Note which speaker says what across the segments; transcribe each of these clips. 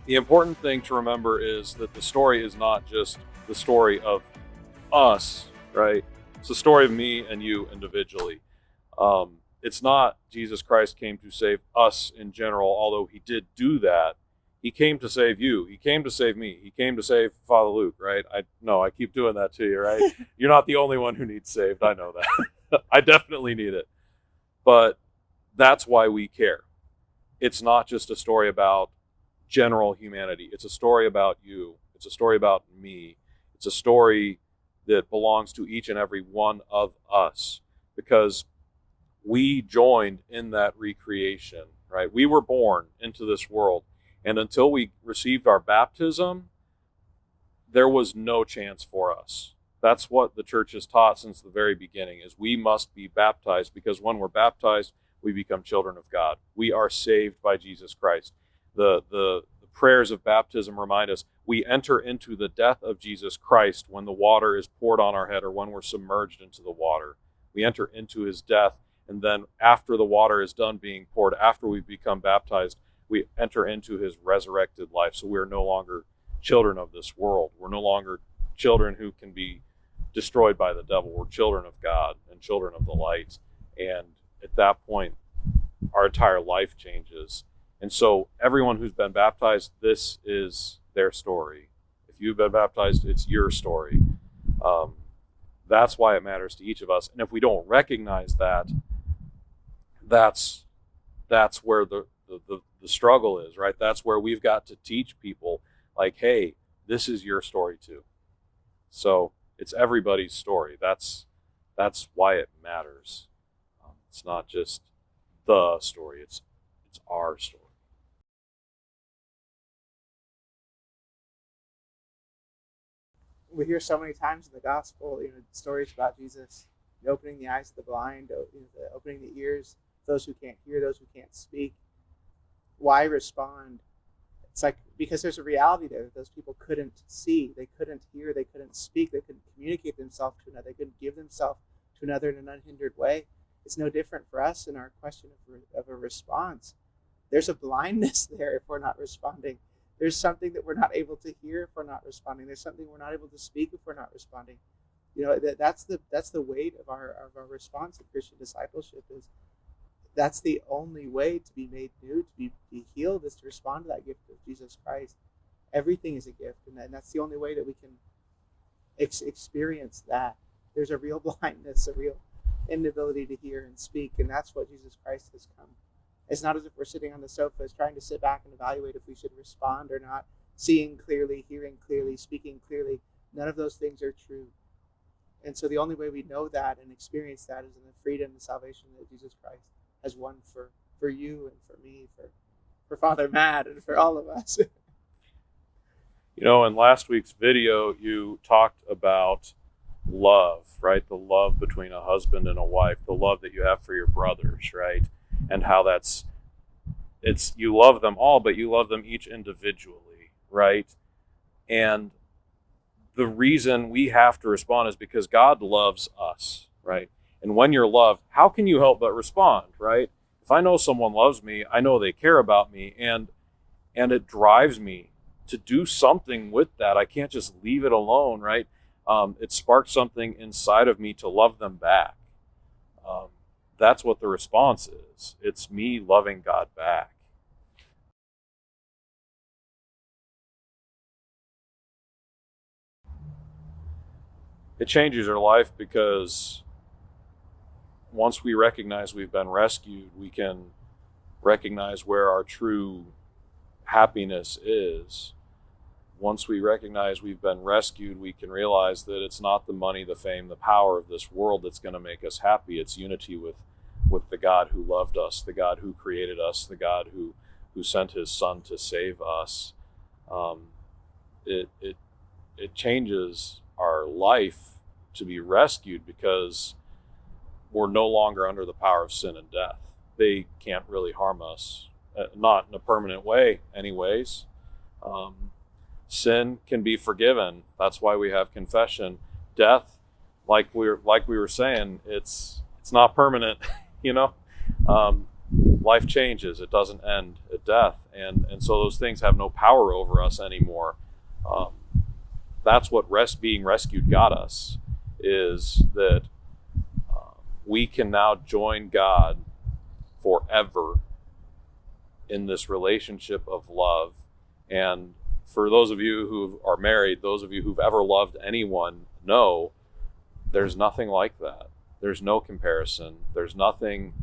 Speaker 1: The important thing to remember is that the story is not just the story of us, right? It's the story of me and you individually. It's not Jesus Christ came to save us in general, although he did do that. He came to save you. He came to save me. He came to save Father Luke, right? I keep doing that to you, right? You're not the only one who needs saved. I know that. I definitely need it. But that's why we care. It's not just a story about general humanity. It's a story about you. It's a story about me. It's a story that belongs to each and every one of us because we joined in that recreation, right? We were born into this world. And until we received our baptism, there was no chance for us. That's what the church has taught since the very beginning, is we must be baptized because when we're baptized, we become children of God. We are saved by Jesus Christ. The prayers of baptism remind us we enter into the death of Jesus Christ when the water is poured on our head or when we're submerged into the water. We enter into his death, and then after the water is done being poured, after we've become baptized, we enter into his resurrected life. So we are no longer children of this world. We're no longer children who can be destroyed by the devil. We're children of God and children of the light. And at that point, our entire life changes. And so everyone who's been baptized, this is their story. If you've been baptized, it's your story. That's why it matters to each of us. And if we don't recognize that, that's where the struggle is, right? That's where we've got to teach people, like, hey, this is your story too. So it's everybody's story. That's why it matters. It's not just the story. It's our story.
Speaker 2: We hear so many times in the gospel, stories about Jesus opening the eyes of the blind, opening the ears of those who can't hear, those who can't speak. Why respond? It's like because there's a reality there that those people couldn't see, they couldn't hear, they couldn't speak, they couldn't communicate themselves to another, they couldn't give themselves to another in an unhindered way. It's no different for us in our question of a response. There's a blindness there if we're not responding. There's something that we're not able to hear if we're not responding. There's something we're not able to speak if we're not responding. That's the weight of our response in Christian discipleship. Is that's the only way to be made new, to be healed, is to respond to that gift of Jesus Christ. Everything is a gift, and that's the only way that we can experience that. There's a real blindness, a real inability to hear and speak, and that's what Jesus Christ has come. It's not as if we're sitting on the sofas trying to sit back and evaluate if we should respond or not, seeing clearly, hearing clearly, speaking clearly. None of those things are true. And so the only way we know that and experience that is in the freedom and salvation that Jesus Christ has won for you and for me, for Father Matt and for all of us.
Speaker 1: In last week's video, you talked about love, right? The love between a husband and a wife, the love that you have for your brothers, right? And how you love them all, but you love them each individually, right? And the reason we have to respond is because God loves us, right? And when you're loved, how can you help but respond, right? If I know someone loves me, I know they care about me, and it drives me to do something with that. I can't just leave it alone, right? It sparks something inside of me to love them back. That's what the response is. It's me loving God back. It changes our life because once we recognize we've been rescued, we can recognize where our true happiness is. Once we recognize we've been rescued, we can realize that it's not the money, the fame, the power of this world that's going to make us happy. It's unity with the God who loved us, the God who created us, the God who sent his son to save us. It changes our life to be rescued because we're no longer under the power of sin and death. They can't really harm us, not in a permanent way anyways. Sin can be forgiven. That's why we have confession. Death, like we were saying, it's not permanent. Life changes. It doesn't end at death. and so those things have no power over us anymore. That's what being rescued got us, is that we can now join God forever in this relationship of love. And for those of you who are married, those of you who've ever loved anyone, know there's nothing like that. There's no comparison. There's nothing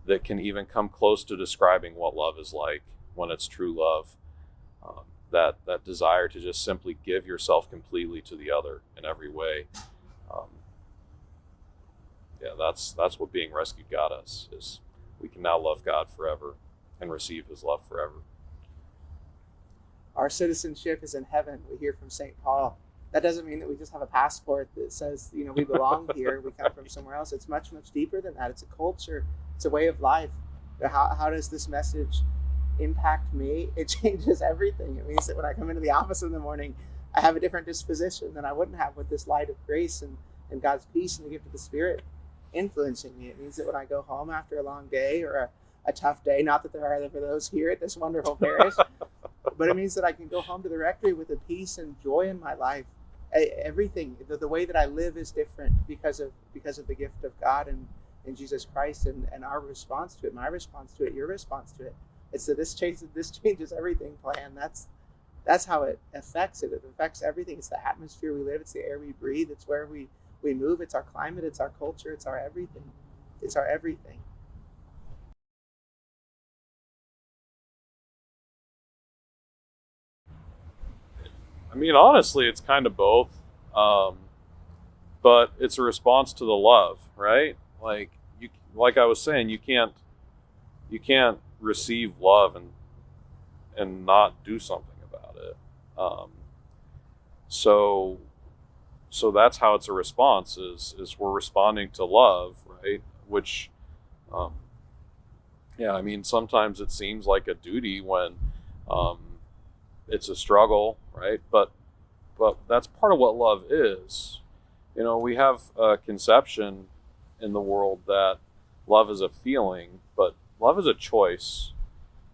Speaker 1: that can even come close to describing what love is like when it's true love. That desire to just simply give yourself completely to the other in every way. That's what being rescued got us, is we can now love God forever and receive his love forever.
Speaker 2: Our citizenship is in heaven. We hear from St. Paul. That doesn't mean that we just have a passport that says, we belong here, we come from somewhere else. It's much, much deeper than that. It's a culture. It's a way of life. How does this message impact me? It changes everything. It means that when I come into the office in the morning, I have a different disposition than I wouldn't have with this light of grace and God's peace and the gift of the Spirit influencing me. It means that when I go home after a long day or a tough day, not that there are other for those here at this wonderful parish, but it means that I can go home to the rectory with a peace and joy in my life. Everything, the way that I live is different because of the gift of God and Jesus Christ and our response to it, my response to it, your response to it. It's that this changes everything plan. That's how it affects it. It affects everything. It's the atmosphere we live. It's the air we breathe. It's where we move. It's our climate. It's our culture. It's our everything. It's our everything.
Speaker 1: I mean, honestly, it's kind of both. But it's a response to the love, right? Like I was saying, you can't receive love and not do something about it. So that's how it's a response, is we're responding to love, right? Which, I mean, sometimes it seems like a duty when it's a struggle, right? But that's part of what love is. We have a conception in the world that love is a feeling, but love is a choice.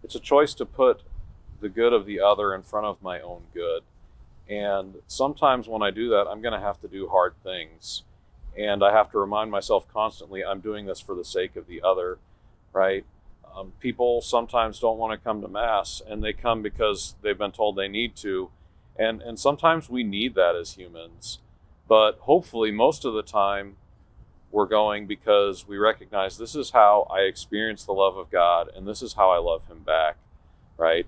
Speaker 1: It's a choice to put the good of the other in front of my own good. And sometimes when I do that, I'm going to have to do hard things. And I have to remind myself constantly, I'm doing this for the sake of the other, right? People sometimes don't want to come to Mass, and they come because they've been told they need to. And sometimes we need that as humans. But hopefully most of the time we're going because we recognize this is how I experience the love of God, and this is how I love him back, right?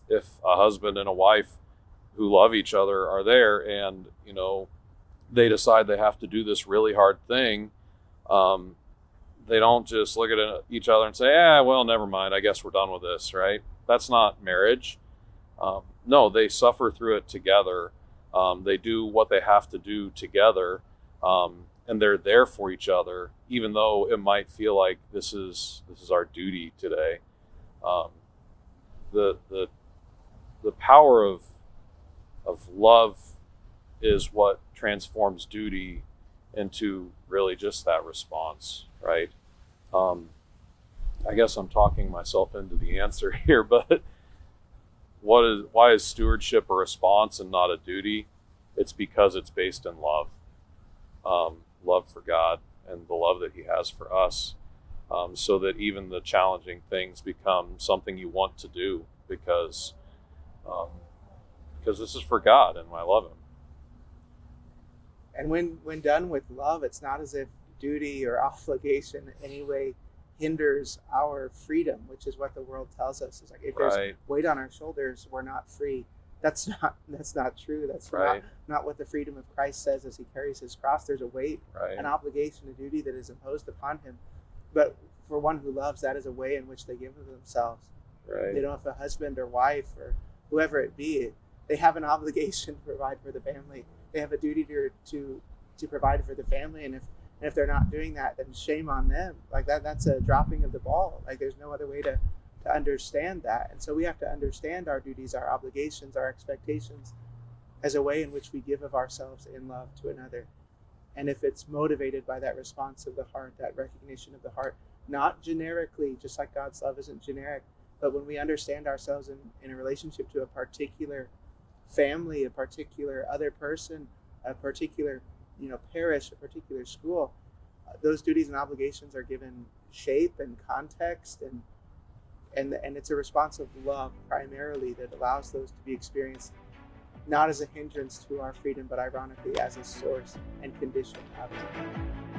Speaker 1: If a husband and a wife who love each other are there and, they decide they have to do this really hard thing, they don't just look at each other and say, well, never mind, I guess we're done with this, right? That's not marriage. No, they suffer through it together. They do what they have to do together, and they're there for each other, even though it might feel like this is our duty today. The power of love is what transforms duty into really just that response, right? I guess I'm talking myself into the answer here, but why is stewardship a response and not a duty? It's because it's based in love. Love for God and the love that he has for us, so that even the challenging things become something you want to do because this is for God and I love him.
Speaker 2: And when done with love, it's not as if duty or obligation in any way hinders our freedom, which is what the world tells us. It's like if there's weight on our shoulders, we're not free. That's not true. That's not what the freedom of Christ says as he carries his cross. There's a weight, an obligation, a duty that is imposed upon him. But for one who loves, that is a way in which they give of themselves.
Speaker 1: Right.
Speaker 2: If a husband or wife or whoever it be, they have an obligation to provide for the family. They have a duty to provide for the family, and if they're not doing that, then shame on them. Like that's a dropping of the ball. Like there's no other way to understand that. And so we have to understand our duties, our obligations, our expectations as a way in which we give of ourselves in love to another. And if it's motivated by that response of the heart, that recognition of the heart, not generically, just like God's love isn't generic, But when we understand ourselves in a relationship to a particular family, a particular other person, a particular parish, a particular school, those duties and obligations are given shape and context, and it's a response of love primarily that allows those to be experienced not as a hindrance to our freedom, but ironically as a source and condition of it.